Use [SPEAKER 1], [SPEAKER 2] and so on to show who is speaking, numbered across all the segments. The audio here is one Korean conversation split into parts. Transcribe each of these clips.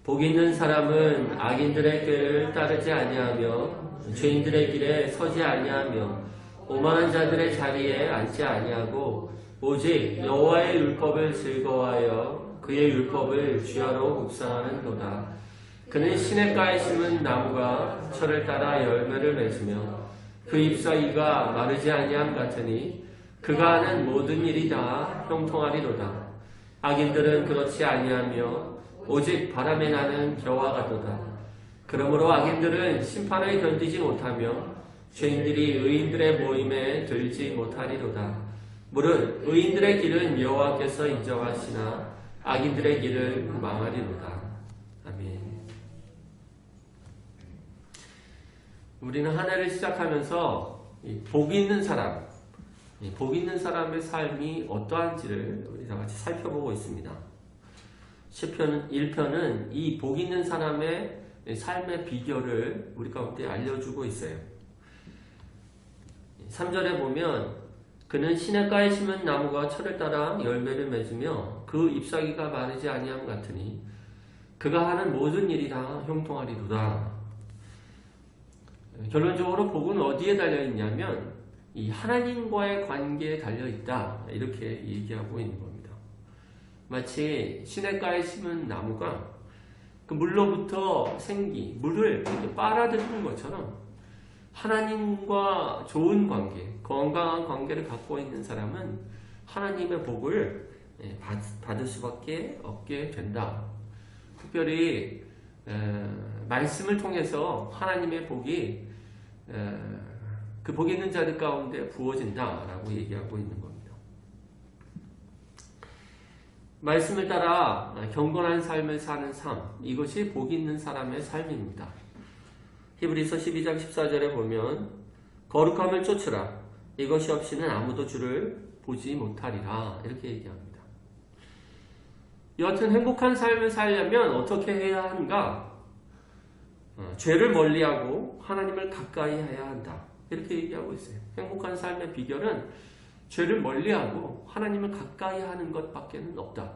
[SPEAKER 1] 복 있는 사람은 악인들의 꾀를 따르지 아니하며 죄인들의 길에 서지 아니하며 오만한 자들의 자리에 앉지 아니하고 오직 여호와의 율법을 즐거워하여 그의 율법을 주야로 묵상하는도다. 그는 시냇가에 심은 나무가 철을 따라 열매를 맺으며 그 잎사귀가 마르지 아니함 같으니 그가 하는 모든 일이 다 형통하리로다. 악인들은 그렇지 아니하며 오직 바람에 나는 겨와 같도다. 그러므로 악인들은 심판을 견디지 못하며 죄인들이 의인들의 모임에 들지 못하리로다. 무릇 의인들의 길은 여호와께서 인정하시나 악인들의 길은 망하리로다. 아멘. 우리는 한 해를 시작하면서 복 있는 사람, 복 있는 사람의 삶이 어떠한지를 우리 다 같이 살펴보고 있습니다. 시편 1편은 이 복 있는 사람의 삶의 비결을 우리 가운데 알려주고 있어요. 3절에 보면 그는 시냇가에 심은 나무가 철을 따라 열매를 맺으며 그 잎사귀가 마르지 아니함 같으니 그가 하는 모든 일이 다 형통하리로다. 결론적으로 복은 어디에 달려있냐면 이 하나님과의 관계에 달려있다, 이렇게 얘기하고 있는 겁니다. 마치 시냇가에 심은 나무가 그 물로부터 생기, 물을 이렇게 빨아들이는 것처럼 하나님과 좋은 관계, 건강한 관계를 갖고 있는 사람은 하나님의 복을 받을 수밖에 없게 된다. 특별히 말씀을 통해서 하나님의 복이 그 복 있는 자들 가운데 부어진다라고 얘기하고 있는 겁니다. 말씀을 따라 경건한 삶을 사는 삶, 이것이 복 있는 사람의 삶입니다. 히브리서 12장 14절에 보면 거룩함을 쫓으라. 이것이 없이는 아무도 주를 보지 못하리라. 이렇게 얘기합니다. 여하튼 행복한 삶을 살려면 어떻게 해야 하는가? 죄를 멀리하고 하나님을 가까이 해야 한다. 이렇게 얘기하고 있어요. 행복한 삶의 비결은 죄를 멀리하고 하나님을 가까이 하는 것밖에는 없다.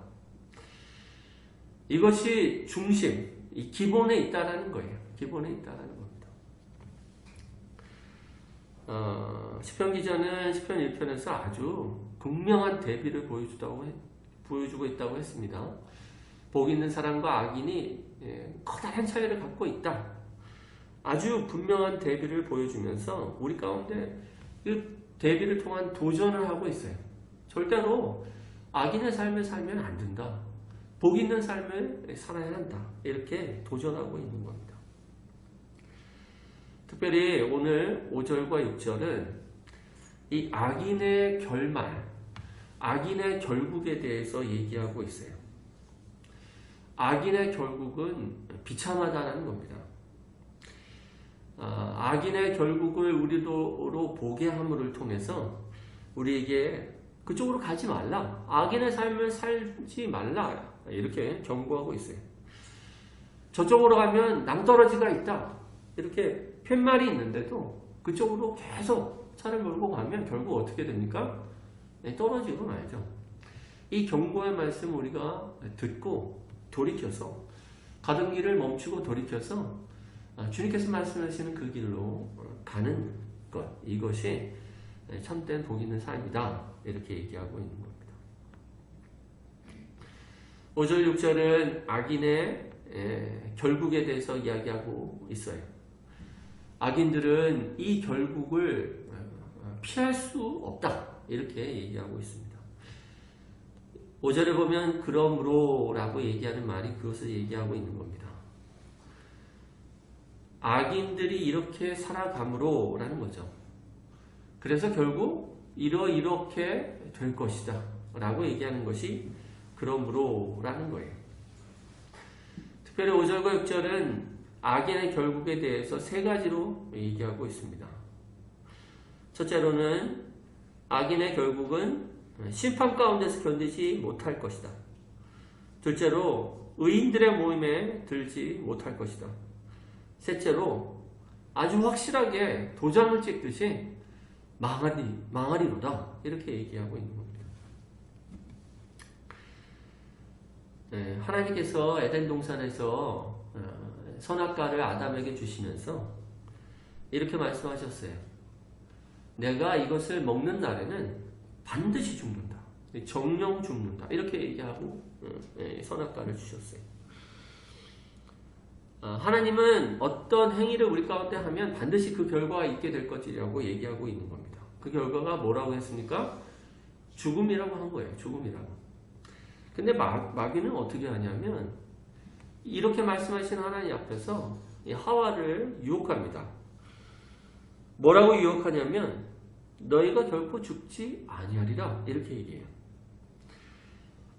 [SPEAKER 1] 이것이 중심, 이 기본에 있다라는 거예요. 기본에 있다라는 겁니다. 시편 기자는 시편 1편에서 아주 분명한 대비를 보여주고 있다고 했습니다. 복 있는 사람과 악인이 커다란 차이를 갖고 있다. 아주 분명한 대비를 보여주면서 우리 가운데 이 대비를 통한 도전을 하고 있어요. 절대로 악인의 삶을 살면 안 된다. 복 있는 삶을 살아야 한다. 이렇게 도전하고 있는 겁니다. 특별히 오늘 5절과 6절은 이 악인의 결말, 악인의 결국에 대해서 얘기하고 있어요. 악인의 결국은 비참하다는 겁니다. 악인의 결국을 우리로 보게 함을 통해서 우리에게 그쪽으로 가지 말라, 악인의 삶을 살지 말라, 이렇게 경고하고 있어요. 저쪽으로 가면 낭떠러지가 있다, 이렇게 팻말이 있는데도 그쪽으로 계속 차를 몰고 가면 결국 어떻게 됩니까? 떨어지고 말죠. 이 경고의 말씀 우리가 듣고 돌이켜서 가던 길을 멈추고 돌이켜서 주님께서 말씀하시는 그 길로 가는 것, 이것이 참된 복 있는 삶이다, 이렇게 얘기하고 있는 겁니다. 5절 6절은 악인의 결국에 대해서 이야기하고 있어요. 악인들은 이 결국을 피할 수 없다, 이렇게 얘기하고 있습니다. 5절에 보면 그러므로 라고 얘기하는 말이 그것을 얘기하고 있는 겁니다. 악인들이 이렇게 살아감으로 라는 거죠. 그래서 결국 이렇게 될 것이다 라고 얘기하는 것이 그러므로 라는 거예요. 특별히 5절과 6절은 악인의 결국에 대해서 세 가지로 얘기하고 있습니다. 첫째로는 악인의 결국은 심판 가운데서 견디지 못할 것이다. 둘째로 의인들의 모임에 들지 못할 것이다. 셋째로 아주 확실하게 도장을 찍듯이 망하리로다, 이렇게 얘기하고 있는 겁니다. 하나님께서 에덴 동산에서 선악과를 아담에게 주시면서 이렇게 말씀하셨어요. 내가 이것을 먹는 날에는 반드시 죽는다. 정령 죽는다. 이렇게 얘기하고 선악과를 주셨어요. 하나님은 어떤 행위를 우리 가운데 하면 반드시 그 결과가 있게 될 것이라고 얘기하고 있는 겁니다. 그 결과가 뭐라고 했습니까? 죽음이라고 한 거예요. 죽음이라고. 근데 마귀는 어떻게 하냐면 이렇게 말씀하신 하나님 앞에서 이 하와를 유혹합니다. 뭐라고 유혹하냐면 너희가 결코 죽지 아니하리라 이렇게 얘기해요.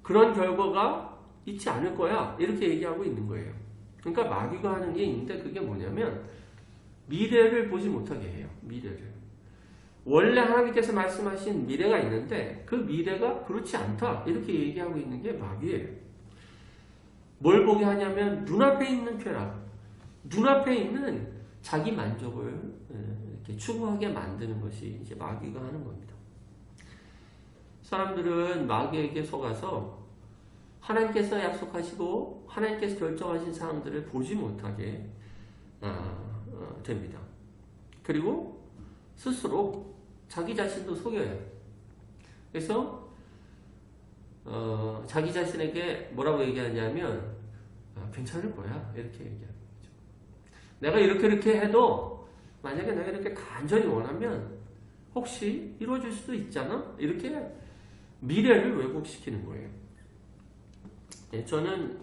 [SPEAKER 1] 그런 결과가 있지 않을 거야 이렇게 얘기하고 있는 거예요. 그러니까 마귀가 하는 게 있는데 그게 뭐냐면 미래를 보지 못하게 해요. 미래를. 원래 하나님께서 말씀하신 미래가 있는데 그 미래가 그렇지 않다 이렇게 얘기하고 있는 게 마귀예요. 뭘 보게 하냐면 눈앞에 있는 쾌락, 눈앞에 있는 자기 만족을 이렇게 추구하게 만드는 것이 이제 마귀가 하는 겁니다. 사람들은 마귀에게 속아서 하나님께서 약속하시고 하나님께서 결정하신 사항들을 보지 못하게 됩니다. 그리고 스스로 자기 자신도 속여요. 그래서 자기 자신에게 뭐라고 얘기하냐면 괜찮을 거야 이렇게 얘기하는 거죠. 내가 이렇게 해도 만약에 내가 이렇게 간절히 원하면 혹시 이루어질 수도 있잖아 이렇게 미래를 왜곡시키는 거예요. 저는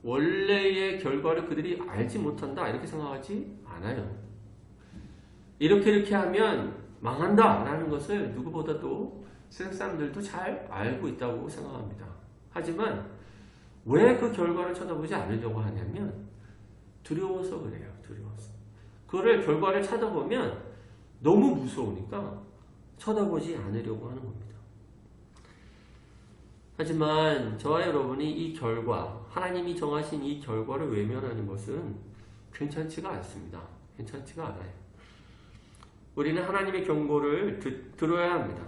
[SPEAKER 1] 원래의 결과를 그들이 알지 못한다 이렇게 생각하지 않아요. 이렇게 하면 망한다 라는 것을 누구보다도 세상 사람들도 잘 알고 있다고 생각합니다. 하지만 왜 그 결과를 쳐다보지 않으려고 하냐면 두려워서 그래요. 두려워서. 그거를 결과를 찾아보면 너무 무서우니까 쳐다보지 않으려고 하는 겁니다. 하지만 저와 여러분이 이 결과, 하나님이 정하신 이 결과를 외면하는 것은 괜찮지가 않습니다. 괜찮지가 않아요. 우리는 하나님의 경고를 들어야 합니다.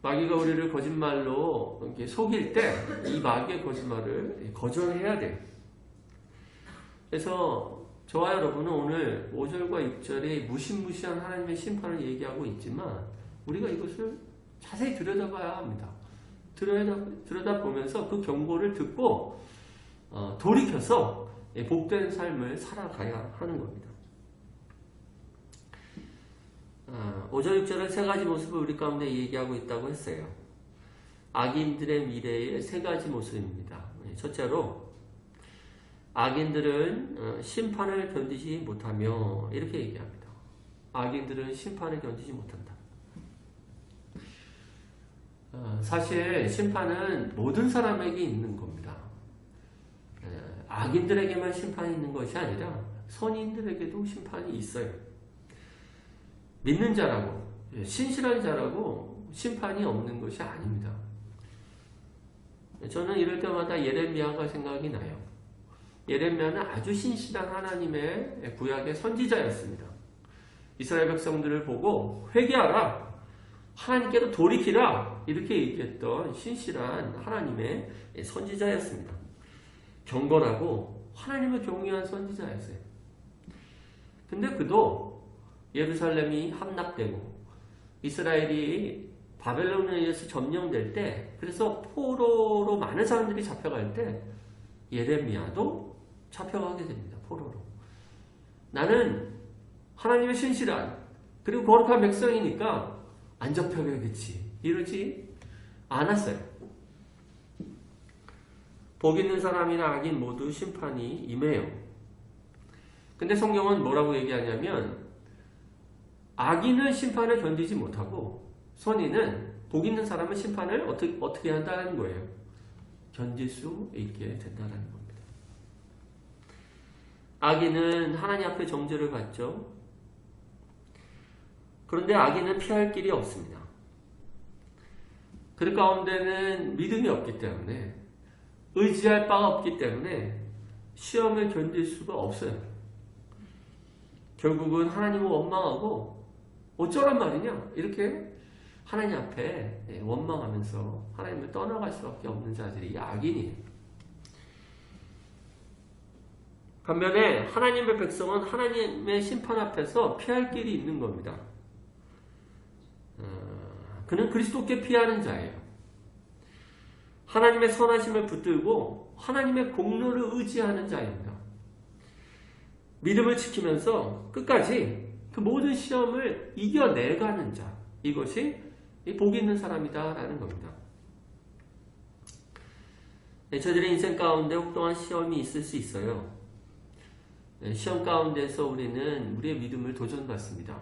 [SPEAKER 1] 마귀가 우리를 거짓말로 이렇게 속일 때 이 마귀의 거짓말을 거절해야 돼요. 그래서 저와 여러분은 오늘 5절과 6절에 무시무시한 하나님의 심판을 얘기하고 있지만 우리가 이것을 자세히 들여다봐야 합니다. 들여다보면서 그 경고를 듣고 돌이켜서 복된 삶을 살아가야 하는 겁니다. 5절, 6절은 세 가지 모습을 우리 가운데 얘기하고 있다고 했어요. 악인들의 미래의 세 가지 모습입니다. 첫째로 악인들은 심판을 견디지 못하며 이렇게 얘기합니다. 악인들은 심판을 견디지 못한다. 사실 심판은 모든 사람에게 있는 겁니다. 악인들에게만 심판이 있는 것이 아니라 선인들에게도 심판이 있어요. 믿는 자라고 신실한 자라고 심판이 없는 것이 아닙니다. 저는 이럴 때마다 예레미야가 생각이 나요. 예레미야는 아주 신실한 하나님의 구약의 선지자였습니다. 이스라엘 백성들을 보고 회개하라, 하나님께로 돌이키라 이렇게 얘기했던 신실한 하나님의 선지자였습니다. 경건하고 하나님을 경외한 선지자였어요. 근데 그도 예루살렘이 함락되고 이스라엘이 바벨론에 의해서 점령될 때, 그래서 포로로 많은 사람들이 잡혀갈 때 예레미야도 잡혀가게 됩니다. 포로로. 나는 하나님의 신실한 그리고 거룩한 백성이니까 안 잡혀가겠지 이러지 않았어요. 복 있는 사람이나 악인 모두 심판이 임해요. 근데 성경은 뭐라고 얘기하냐면 악인은 심판을 견디지 못하고 선인은, 복 있는 사람은 심판을 어떻게 한다는 거예요? 견딜 수 있게 된다는 겁니다. 악인은 하나님 앞에 정죄를 받죠. 그런데 악인은 피할 길이 없습니다. 그 가운데는 믿음이 없기 때문에, 의지할 바가 없기 때문에 시험을 견딜 수가 없어요. 결국은 하나님을 원망하고 어쩌란 말이냐 이렇게 하나님 앞에 원망하면서 하나님을 떠나갈 수밖에 없는 자들이 악인이에요. 반면에 하나님의 백성은 하나님의 심판 앞에서 피할 길이 있는 겁니다. 그는 그리스도께 피하는 자예요. 하나님의 선하심을 붙들고 하나님의 공로를 의지하는 자입니다. 믿음을 지키면서 끝까지 그 모든 시험을 이겨내가는 자, 이것이 복이 있는 사람이다라는 겁니다. 저희들의 인생 가운데 혹독한 시험이 있을 수 있어요. 시험 가운데서 우리는 우리의 믿음을 도전받습니다.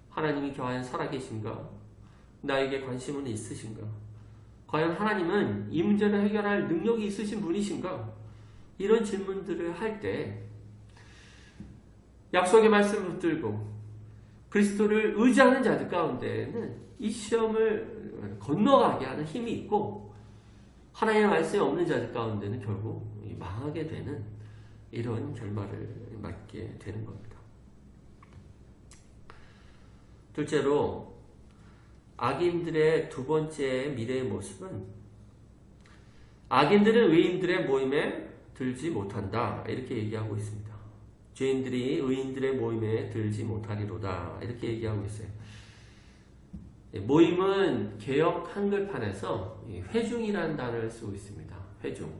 [SPEAKER 1] 하나님이 과연 살아계신가? 나에게 관심은 있으신가? 과연 하나님은 이 문제를 해결할 능력이 있으신 분이신가? 이런 질문들을 할 때 약속의 말씀을 붙들고 그리스도를 의지하는 자들 가운데는 이 시험을 건너가게 하는 힘이 있고, 하나님의 말씀이 없는 자들 가운데는 결국 망하게 되는 이런 결말을 맞게 되는 겁니다. 둘째로 악인들의 두 번째 미래의 모습은, 악인들은 의인들의 모임에 들지 못한다 이렇게 얘기하고 있습니다. 죄인들이 의인들의 모임에 들지 못하리로다 이렇게 얘기하고 있어요. 모임은 개역 한글판에서 회중이라는 단어를 쓰고 있습니다. 회중.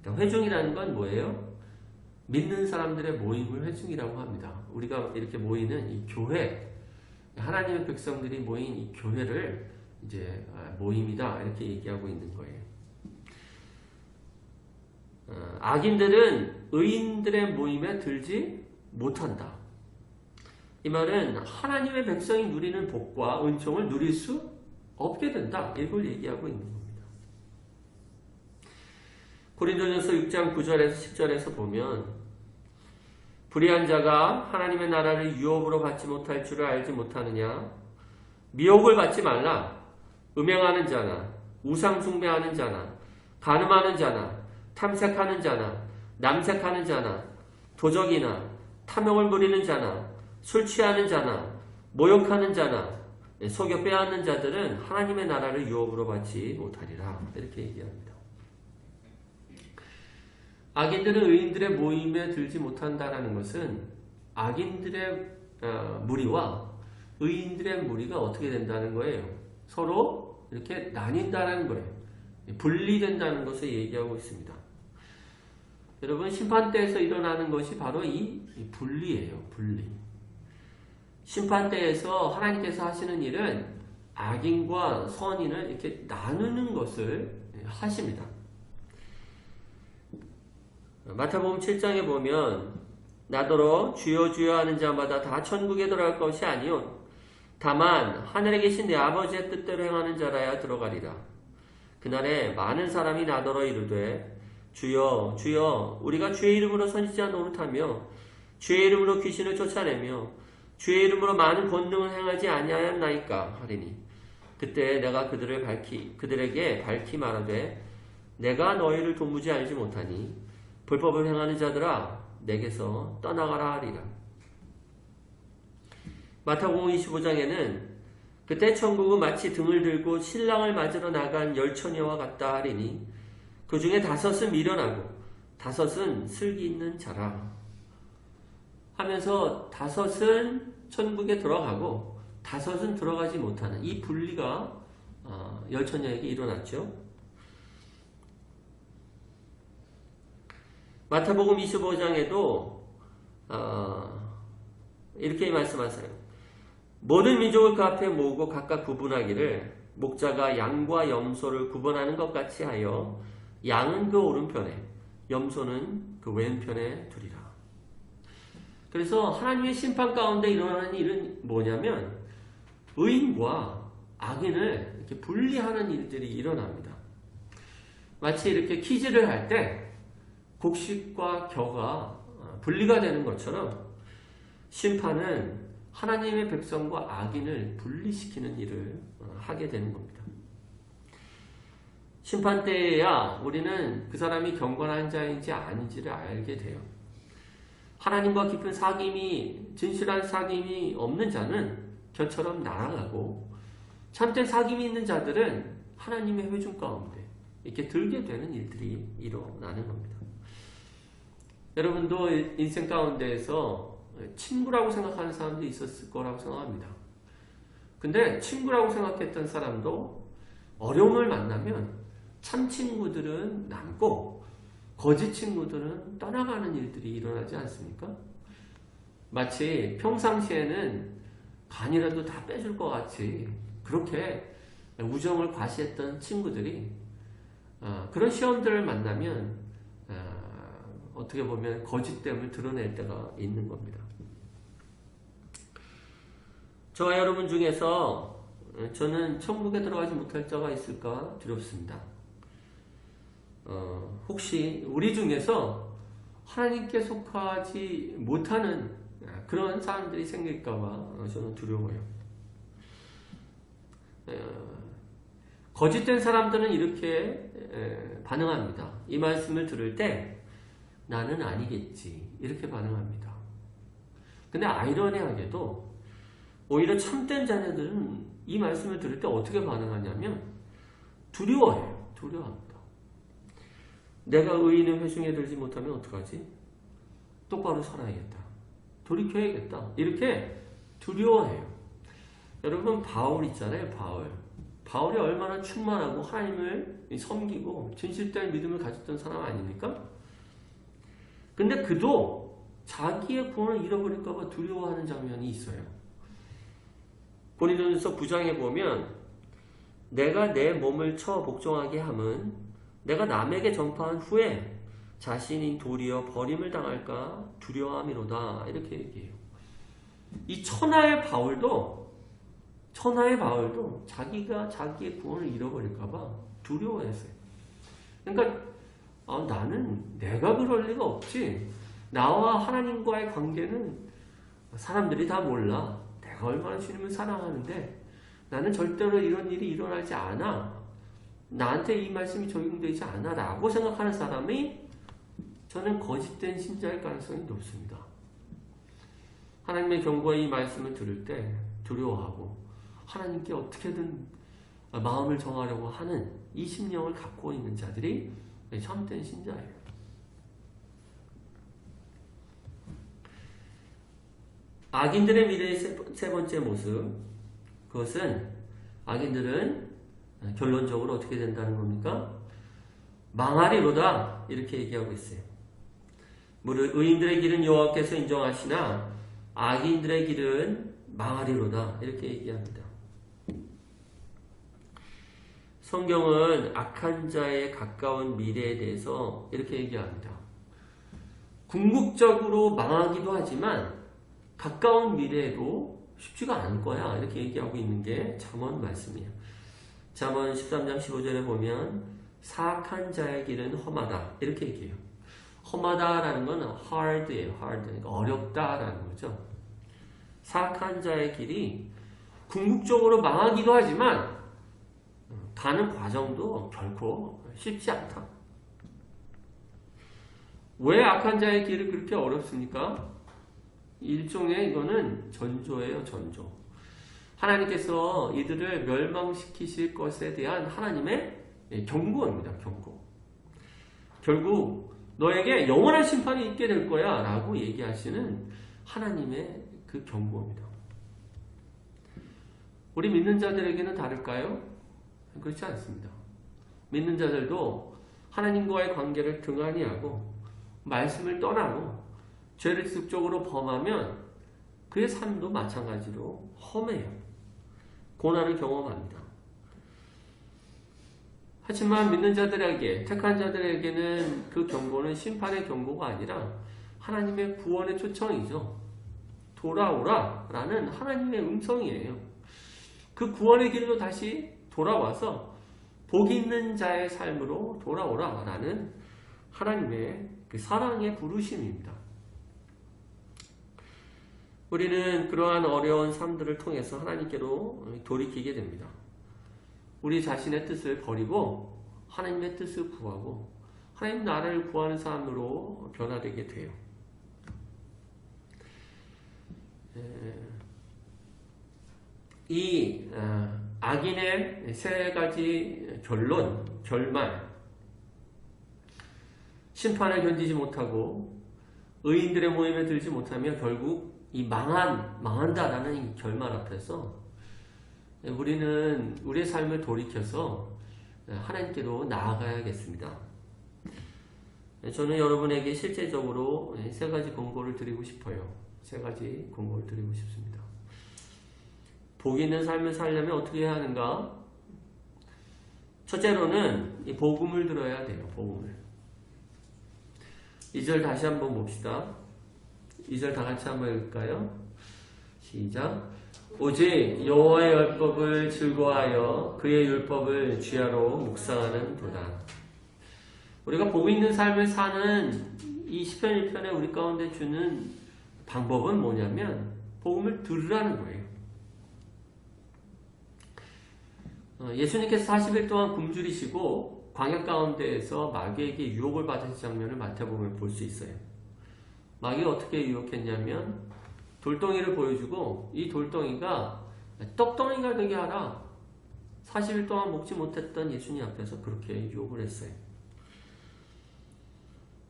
[SPEAKER 1] 회중이라는 건 뭐예요? 믿는 사람들의 모임을 회중이라고 합니다. 우리가 이렇게 모이는 이 교회, 하나님의 백성들이 모인 이 교회를 이제 모임이다 이렇게 얘기하고 있는 거예요. 악인들은 의인들의 모임에 들지 못한다. 이 말은 하나님의 백성이 누리는 복과 은총을 누릴 수 없게 된다. 이걸 얘기하고 있는 겁니다. 고린도전서 6장 9절에서 10절에서 보면, 불의한 자가 하나님의 나라를 유업으로 받지 못할 줄을 알지 못하느냐? 미혹을 받지 말라. 음행하는 자나 우상 숭배하는 자나 간음하는 자나 탐색하는 자나 남색하는 자나 도적이나 탐욕을 부리는 자나 술 취하는 자나 모욕하는 자나 속여 빼앗는 자들은 하나님의 나라를 유업으로 받지 못하리라 이렇게 얘기합니다. 악인들은 의인들의 모임에 들지 못한다라는 것은 악인들의 무리와 의인들의 무리가 어떻게 된다는 거예요? 서로 이렇게 나뉜다는 거예요. 분리된다는 것을 얘기하고 있습니다. 여러분, 심판대에서 일어나는 것이 바로 이 분리예요. 분리. 심판대에서 하나님께서 하시는 일은 악인과 선인을 이렇게 나누는 것을 하십니다. 마태복음 7장에 보면, 나더러 주여 주여 하는 자마다 다 천국에 들어갈 것이 아니요 다만 하늘에 계신 내 아버지의 뜻대로 행하는 자라야 들어가리라. 그날에 많은 사람이 나더러 이르되 주여 주여 우리가 주의 이름으로 선지자 노릇하며 주의 이름으로 귀신을 쫓아내며 주의 이름으로 많은 권능을 행하지 아니하였나이까 하리니, 그때 내가 그들에게 밝히 말하되 내가 너희를 도무지 알지 못하니 불법을 행하는 자들아 내게서 떠나가라 하리라. 마태복음 25장에는 그때 천국은 마치 등을 들고 신랑을 맞으러 나간 열처녀와 같다 하리니 그 중에 5은 미련하고 5은 슬기 있는 자라 하면서 5은 천국에 들어가고 5은 들어가지 못하는 이 분리가 열처녀에게 일어났죠. 마태복음 25장에도 이렇게 말씀하세요. 모든 민족을 그 앞에 모으고 각각 구분하기를 목자가 양과 염소를 구분하는 것 같이 하여 양은 그 오른편에 염소는 그 왼편에 두리라. 그래서 하나님의 심판 가운데 일어나는 일은 뭐냐면 의인과 악인을 이렇게 분리하는 일들이 일어납니다. 마치 이렇게 퀴즈를 할 때 곡식과 겨가 분리가 되는 것처럼 심판은 하나님의 백성과 악인을 분리시키는 일을 하게 되는 겁니다. 심판 때에야 우리는 그 사람이 경건한 자인지 아닌지를 알게 돼요. 하나님과 깊은 사귐이, 진실한 사귐이 없는 자는 겨처럼 날아가고, 참된 사귐이 있는 자들은 하나님의 회중 가운데 이렇게 들게 되는 일들이 일어나는 겁니다. 여러분도 인생 가운데에서 친구라고 생각하는 사람도 있었을 거라고 생각합니다. 근데 친구라고 생각했던 사람도 어려움을 만나면 참 친구들은 남고 거짓 친구들은 떠나가는 일들이 일어나지 않습니까? 마치 평상시에는 간이라도 다 빼줄 것 같이 그렇게 우정을 과시했던 친구들이 그런 시험들을 만나면 어떻게 보면 거짓됨을 드러낼 때가 있는 겁니다. 저와 여러분 중에서 저는 천국에 들어가지 못할 자가 있을까 두렵습니다. 혹시 우리 중에서 하나님께 속하지 못하는 그런 사람들이 생길까봐 저는 두려워요. 거짓된 사람들은 이렇게 반응합니다. 이 말씀을 들을 때 나는 아니겠지 이렇게 반응합니다. 근데 아이러니하게도 오히려 참된 자녀들은 이 말씀을 들을 때 어떻게 반응하냐면 두려워해요. 두려워합니다. 내가 의인의 회중에 들지 못하면 어떡하지? 똑바로 살아야겠다. 돌이켜야겠다. 이렇게 두려워해요. 여러분 바울 있잖아요. 바울이 얼마나 충만하고 하나님을 섬기고 진실된 믿음을 가졌던 사람 아닙니까? 근데 그도 자기의 구원을 잃어버릴까 봐 두려워하는 장면이 있어요. 고린도전서 9장에 보면 내가 내 몸을 쳐 복종하게 함은 내가 남에게 전파한 후에 자신이 도리어 버림을 당할까 두려워함이로다 이렇게 얘기해요. 이 천하의 바울도 자기가 자기의 구원을 잃어버릴까 봐 두려워했어요. 그러니까 나는 내가 그럴 리가 없지. 나와 하나님과의 관계는 사람들이 다 몰라. 내가 얼마나 주님을 사랑하는데 나는 절대로 이런 일이 일어나지 않아. 나한테 이 말씀이 적용되지 않아 라고 생각하는 사람이 저는 거짓된 신자일 가능성이 높습니다. 하나님의 경고의 이 말씀을 들을 때 두려워하고 하나님께 어떻게든 마음을 정하려고 하는 이 심령을 갖고 있는 자들이 참된 신자예요. 악인들의 미래의 세 번째 모습, 그것은 악인들은 결론적으로 어떻게 된다는 겁니까? 망하리로다 이렇게 얘기하고 있어요. 무릇 의인들의 길은 여호와께서 인정하시나 악인들의 길은 망하리로다 이렇게 얘기합니다. 성경은 악한 자의 가까운 미래에 대해서 이렇게 얘기합니다. 궁극적으로 망하기도 하지만 가까운 미래에도 쉽지가 않을 거야 이렇게 얘기하고 있는 게 잠언 말씀이에요. 잠언 13장 15절에 보면 사악한 자의 길은 험하다 이렇게 얘기해요. 험하다라는 건 hard예요. hard. 그러니까 어렵다라는 거죠. 사악한 자의 길이 궁극적으로 망하기도 하지만 가는 과정도 결코 쉽지 않다. 왜 악한 자의 길이 그렇게 어렵습니까? 일종의 이거는 전조예요. 전조. 하나님께서 이들을 멸망시키실 것에 대한 하나님의 경고입니다. 경고. 결국 너에게 영원한 심판이 있게 될 거야 라고 얘기하시는 하나님의 그 경고입니다. 우리 믿는 자들에게는 다를까요? 그렇지 않습니다. 믿는 자들도 하나님과의 관계를 등한히 하고 말씀을 떠나고 죄를 습적으로 범하면 그의 삶도 마찬가지로 험해요. 고난을 경험합니다. 하지만 믿는 자들에게, 택한 자들에게는 그 경고는 심판의 경고가 아니라 하나님의 구원의 초청이죠. 돌아오라 라는 하나님의 음성이에요. 그 구원의 길로 다시 돌아와서 복 있는 자의 삶으로 돌아오라 라는 하나님의 그 사랑의 부르심입니다. 우리는 그러한 어려운 삶들을 통해서 하나님께로 돌이키게 됩니다. 우리 자신의 뜻을 버리고 하나님의 뜻을 구하고 하나님 나라를 구하는 사람으로 변화되게 돼요. 이 악인의 세 가지 결론, 결말, 심판을 견디지 못하고 의인들의 모임에 들지 못하며 결국 이 망한다라는 이 결말 앞에서 우리는 우리의 삶을 돌이켜서 하나님께로 나아가야겠습니다. 저는 여러분에게 실제적으로 세 가지 권고를 드리고 싶어요. 세 가지 권고를 드리고 싶습니다. 복 있는 삶을 살려면 어떻게 해야 하는가? 첫째로는 이 복음을 들어야 돼요. 복음을. 2절 다시 한번 봅시다. 2절 다 같이 한번 읽을까요? 시작. 오직 여호와의 율법을 즐거워하여 그의 율법을 주야로 묵상하는 도다. 우리가 복 있는 삶을 사는 이 시편 1편에 우리 가운데 주는 방법은 뭐냐면 복음을 들으라는 거예요. 예수님께서 40일 동안 굶주리시고 광야 가운데에서 마귀에게 유혹을 받으신 장면을 마태복음에 볼 수 있어요. 마귀가 어떻게 유혹했냐면 돌덩이를 보여주고 이 돌덩이가 떡덩이가 되게 하라. 40일 동안 먹지 못했던 예수님 앞에서 그렇게 유혹을 했어요.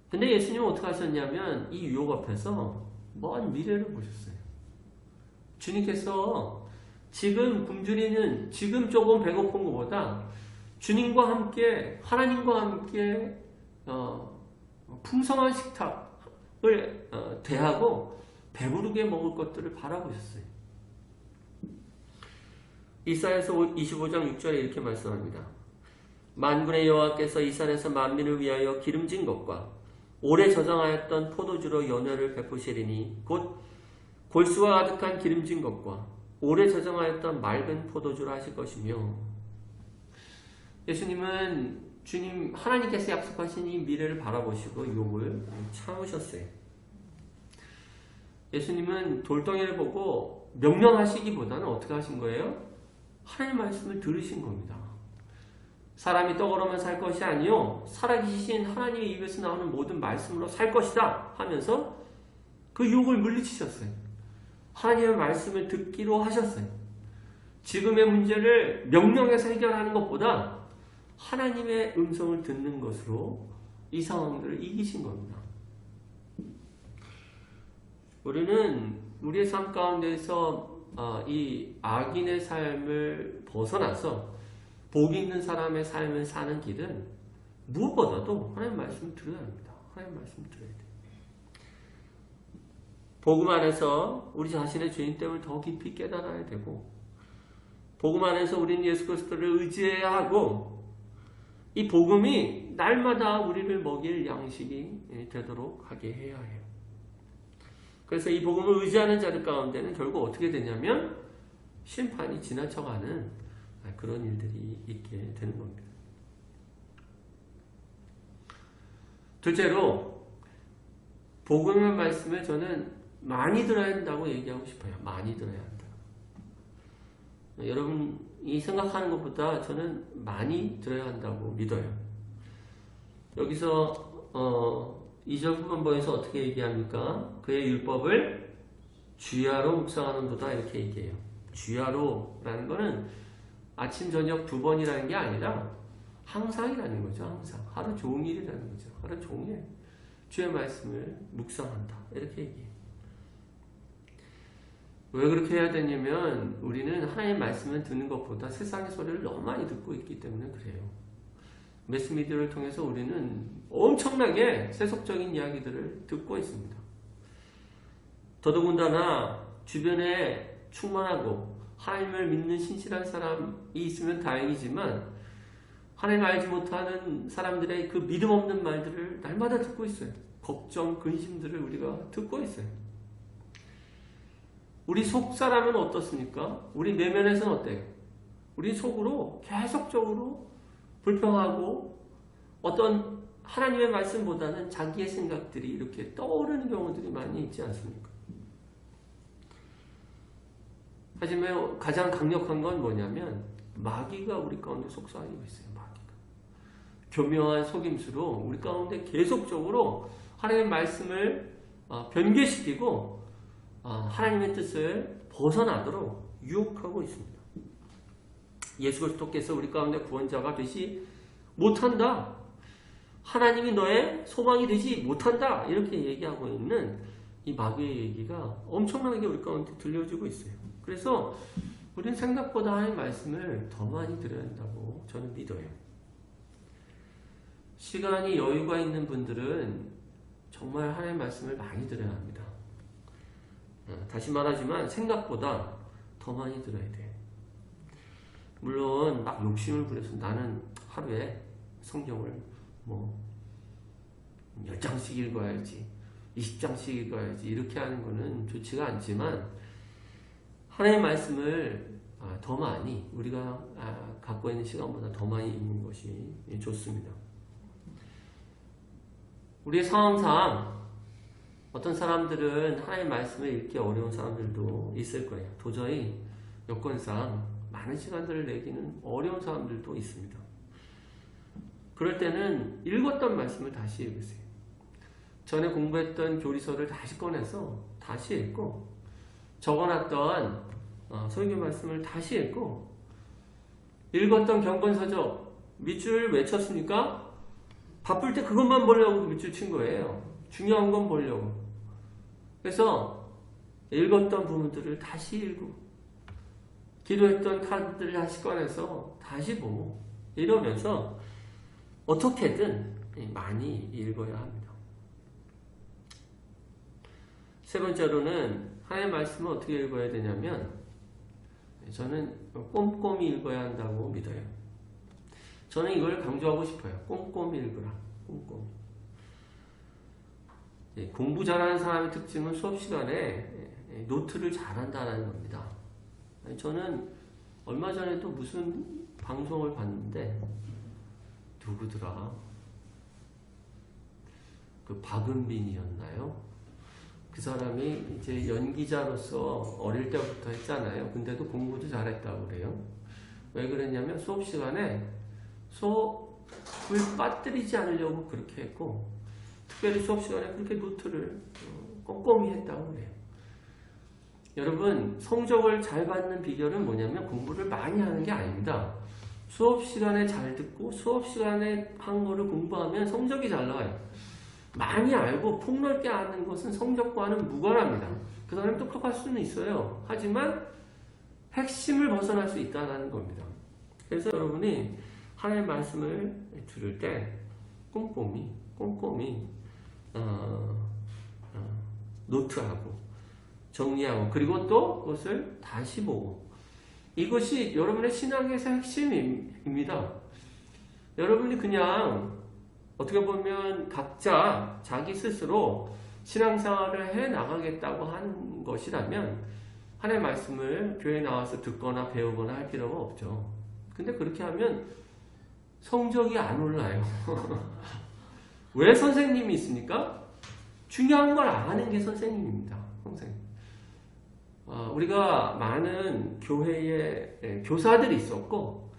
[SPEAKER 1] 근데 예수님은 어떻게 하셨냐면 이 유혹 앞에서 먼 미래를 보셨어요. 주님께서 지금 굶주리는, 지금 조금 배고픈 것보다 주님과 함께, 하나님과 함께 풍성한 식탁을 대하고 배부르게 먹을 것들을 바라보셨어요. 이사야서 25장 6절에 이렇게 말씀합니다. 만군의 여호와께서 이 산에서 만민을 위하여 기름진 것과 오래 저장하였던 포도주로 연회를 베푸시리니 곧 골수와 가득한 기름진 것과 오래 저장하였던 맑은 포도주로 하실 것이며, 예수님은 주님 하나님께서 약속하신 이 미래를 바라보시고 유혹을 참으셨어요. 예수님은 돌덩이를 보고 명령하시기보다는 어떻게 하신 거예요? 하나님 말씀을 들으신 겁니다. 사람이 떡으로만 살 것이 아니요 살아계신 하나님의 입에서 나오는 모든 말씀으로 살 것이다 하면서 그 유혹을 물리치셨어요. 하나님의 말씀을 듣기로 하셨어요. 지금의 문제를 명령해서 해결하는 것보다 하나님의 음성을 듣는 것으로 이 상황들을 이기신 겁니다. 우리는 우리의 삶 가운데서 이 악인의 삶을 벗어나서 복 있는 사람의 삶을 사는 길은 무엇보다도 하나님 말씀을 들어야 합니다. 하나님 말씀을 들어야 돼요. 복음 안에서 우리 자신의 죄인됨을 더 깊이 깨달아야 되고, 복음 안에서 우리는 예수 그리스도를 의지해야 하고, 이 복음이 날마다 우리를 먹일 양식이 되도록 하게 해야 해요. 그래서 이 복음을 의지하는 자들 가운데는 결국 어떻게 되냐면 심판이 지나쳐가는 그런 일들이 있게 되는 겁니다. 둘째로, 복음의 말씀을 저는 많이 들어야 한다고 얘기하고 싶어요. 많이 들어야 한다. 여러분이 생각하는 것보다 저는 많이 들어야 한다고 믿어요. 여기서 2절 후반부에서 어떻게 얘기합니까? 그의 율법을 주야로 묵상하는 도다 이렇게 얘기해요. 주야로라는 거는 아침 저녁 두 번이라는 게 아니라 항상이라는 거죠. 항상. 하루 종일이라는 거죠. 하루 종일 주의 말씀을 묵상한다 이렇게 얘기해요. 왜 그렇게 해야 되냐면 우리는 하나님의 말씀을 듣는 것보다 세상의 소리를 너무 많이 듣고 있기 때문에 그래요. 매스미디어를 통해서 우리는 엄청나게 세속적인 이야기들을 듣고 있습니다. 더더군다나 주변에 충만하고 하나님을 믿는 신실한 사람이 있으면 다행이지만 하나님 알지 못하는 사람들의 그 믿음 없는 말들을 날마다 듣고 있어요. 걱정, 근심들을 우리가 듣고 있어요. 우리 속 사람은 어떻습니까? 우리 내면에서는 어때요? 우리 속으로 계속적으로 불평하고 어떤 하나님의 말씀보다는 자기의 생각들이 이렇게 떠오르는 경우들이 많이 있지 않습니까? 하지만 가장 강력한 건 뭐냐면 마귀가 우리 가운데 속삭이고 있어요. 마귀가. 교묘한 속임수로 우리 가운데 계속적으로 하나님의 말씀을 변개시키고 하나님의 뜻을 벗어나도록 유혹하고 있습니다. 예수 그리스도께서 우리 가운데 구원자가 되지 못한다. 하나님이 너의 소망이 되지 못한다. 이렇게 얘기하고 있는 이 마귀의 얘기가 엄청나게 우리 가운데 들려지고 있어요. 그래서 우리는 생각보다 하나님의 말씀을 더 많이 들어야 한다고 저는 믿어요. 시간이 여유가 있는 분들은 정말 하나님의 말씀을 많이 들어야 합니다. 다시 말하지만 생각보다 더 많이 들어야 돼. 물론 막 욕심을 부려서 나는 하루에 성경을 뭐 10장씩 읽어야지 20장씩 읽어야지 이렇게 하는 거는 좋지가 않지만 하나님의 말씀을 더 많이 우리가 갖고 있는 시간보다 더 많이 읽는 것이 좋습니다. 우리의 상황상 어떤 사람들은 하나님의 말씀을 읽기 어려운 사람들도 있을 거예요. 도저히 여건상 많은 시간들을 내기는 어려운 사람들도 있습니다. 그럴 때는 읽었던 말씀을 다시 읽으세요. 전에 공부했던 교리서를 다시 꺼내서 다시 읽고 적어놨던 설교 말씀을 다시 읽고 읽었던 경건서적 밑줄 외쳤으니까 바쁠 때 그것만 보려고 밑줄 친 거예요. 중요한 건 보려고. 그래서 읽었던 부분들을 다시 읽고 기도했던 카드들을 다시 꺼내서 다시 보고 이러면서 어떻게든 많이 읽어야 합니다. 세 번째로는 하나님의 말씀을 어떻게 읽어야 되냐면 저는 꼼꼼히 읽어야 한다고 믿어요. 저는 이걸 강조하고 싶어요. 꼼꼼히 읽으라. 꼼꼼히. 공부 잘하는 사람의 특징은 수업 시간에 노트를 잘한다는 겁니다. 저는 얼마 전에도 무슨 방송을 봤는데 누구더라? 그 박은빈이었나요? 그 사람이 이제 연기자로서 어릴 때부터 했잖아요. 근데도 공부도 잘했다고 그래요. 왜 그랬냐면 수업 시간에 수업을 빠뜨리지 않으려고 그렇게 했고 특별히 수업 시간에 그렇게 노트를 꼼꼼히 했다고 그래요. 여러분 성적을 잘 받는 비결은 뭐냐면 공부를 많이 하는 게 아닙니다. 수업 시간에 잘 듣고 수업 시간에 한 거를 공부하면 성적이 잘 나와요. 많이 알고 폭넓게 아는 것은 성적과는 무관합니다. 그 사람이 똑똑할 수는 있어요. 하지만 핵심을 벗어날 수 있다는 겁니다. 그래서 여러분이 하나님의 말씀을 들을 때 꼼꼼히 노트하고 정리하고 그리고 또 그것을 다시 보고 이것이 여러분의 신앙에서 핵심입니다. 여러분이 그냥 어떻게 보면 각자 자기 스스로 신앙생활을 해 나가겠다고 하는 것이라면 하나님의 말씀을 교회에 나와서 듣거나 배우거나 할 필요가 없죠. 근데 그렇게 하면 성적이 안 올라요. 왜 선생님이 있습니까? 중요한 걸 아는 게 선생님입니다. 선생님. 우리가 많은 교회에 교사들이 있었고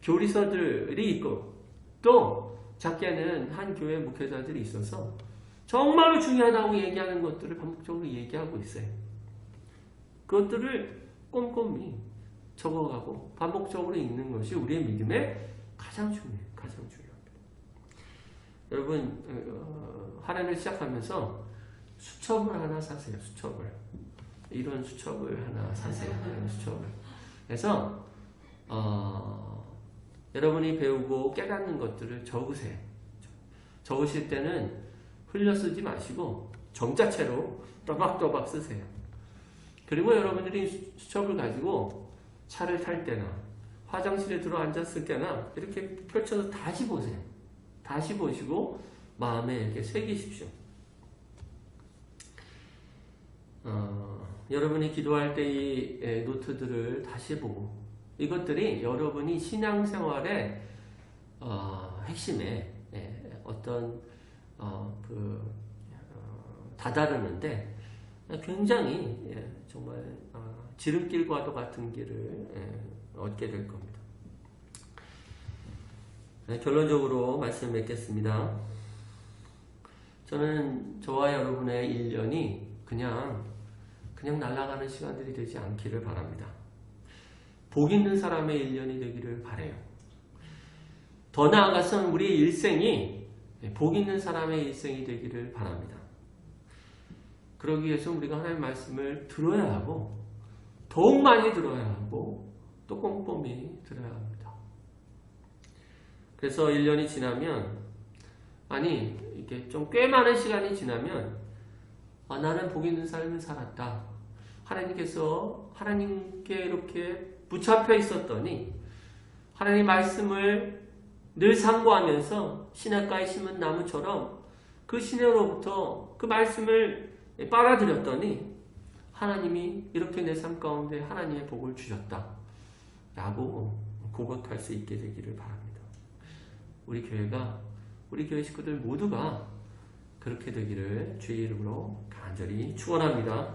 [SPEAKER 1] 교리서들이 있고 또 작게는 한 교회 목회자들이 있어서 정말로 중요하다고 얘기하는 것들을 반복적으로 얘기하고 있어요. 그것들을 꼼꼼히 적어가고 반복적으로 읽는 것이 우리의 믿음에 가장 중요합니다. 여러분 할애를 시작하면서 수첩을 하나 사세요. 이런 수첩을 하나 사세요. 이런 수첩을. 그래서 여러분이 배우고 깨닫는 것들을 적으세요. 적으실 때는 흘려 쓰지 마시고 정자체로 또박또박 쓰세요. 그리고 여러분들이 수첩을 가지고 차를 탈 때나 화장실에 들어 앉았을 때나 이렇게 펼쳐서 다시 보세요. 다시 보시고 마음에 이렇게 새기십시오. 여러분이 기도할 때 이 노트들을 다시 보고 이것들이 여러분이 신앙생활의 핵심에 어떤 다다르는데 굉장히 정말 지름길과도 같은 길을 얻게 될 겁니다. 결론적으로 말씀을 맺겠습니다. 저는 저와 여러분의 1년이 그냥 날아가는 시간들이 되지 않기를 바랍니다. 복 있는 사람의 1년이 되기를 바라요. 더 나아가서는 우리의 일생이 복 있는 사람의 일생이 되기를 바랍니다. 그러기 위해서 우리가 하나님의 말씀을 들어야 하고 더욱 많이 들어야 하고 또 꼼꼼히 들어야 합니다. 그래서 1년이 지나면 아니 이게 좀 꽤 많은 시간이 지나면 나는 복 있는 삶을 살았다. 하나님께서 하나님께 이렇게 붙잡혀 있었더니 하나님 말씀을 늘 상고하면서 시냇가에 심은 나무처럼 그 시내로부터 그 말씀을 빨아들였더니 하나님이 이렇게 내 삶 가운데 하나님의 복을 주셨다 라고 고백할 수 있게 되기를 바랍니다. 우리 교회가 우리 교회 식구들 모두가 그렇게 되기를 주의 이름으로 간절히 축원합니다.